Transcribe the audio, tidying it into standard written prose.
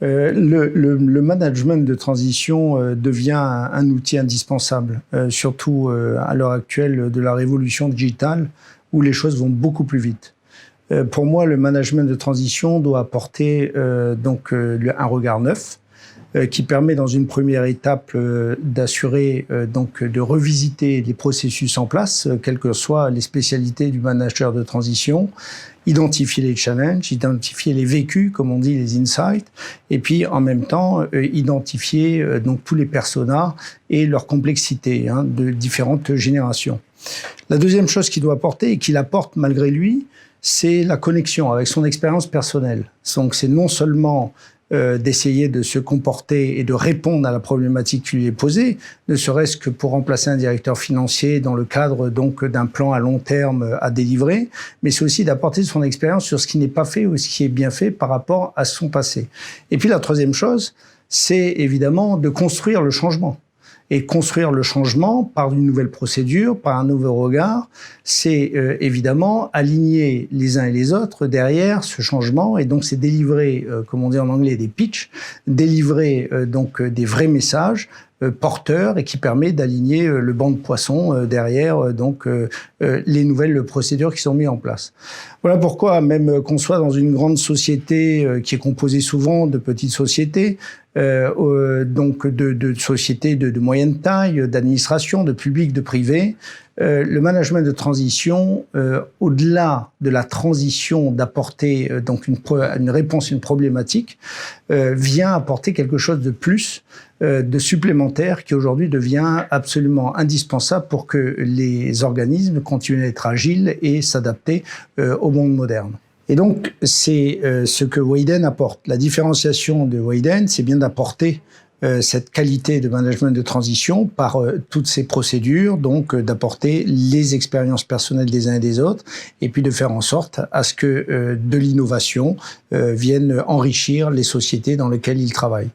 Le management de transition devient un outil indispensable, surtout à l'heure actuelle de la révolution digitale, où les choses vont beaucoup plus vite. Pour moi, le management de transition doit apporter un regard neuf, qui permet dans une première étape d'assurer de revisiter les processus en place, quelles que soient les spécialités du manager de transition, identifier les challenges, identifier les vécus, comme on dit, les insights, et puis en même temps identifier tous les personas et leur complexité de différentes générations. La deuxième chose qu'il doit apporter et qu'il apporte malgré lui, c'est la connexion avec son expérience personnelle. Donc c'est non seulement d'essayer de se comporter et de répondre à la problématique qui lui est posée, ne serait-ce que pour remplacer un directeur financier dans le cadre d'un plan à long terme à délivrer, mais c'est aussi d'apporter son expérience sur ce qui n'est pas fait ou ce qui est bien fait par rapport à son passé. Et puis la troisième chose, c'est évidemment de construire le changement. Et construire le changement par une nouvelle procédure, par un nouveau regard, c'est évidemment aligner les uns et les autres derrière ce changement. Et donc, c'est délivrer, comme on dit en anglais, des pitchs, délivrer des vrais messages porteurs et qui permet d'aligner le banc de poissons derrière les nouvelles procédures qui sont mises en place. Voilà pourquoi, même qu'on soit dans une grande société qui est composée souvent de petites sociétés, de sociétés de moyenne taille, d'administration, de public, de privé, le management de transition, au-delà de la transition d'apporter une réponse à une problématique, vient apporter quelque chose de plus, de supplémentaire, qui aujourd'hui devient absolument indispensable pour que les organismes continuent à être agiles et s'adapter au monde moderne. Et donc, c'est ce que Wayden apporte. La différenciation de Wayden, c'est bien d'apporter cette qualité de management de transition par toutes ces procédures, donc d'apporter les expériences personnelles des uns et des autres, et puis de faire en sorte à ce que de l'innovation vienne enrichir les sociétés dans lesquelles ils travaillent.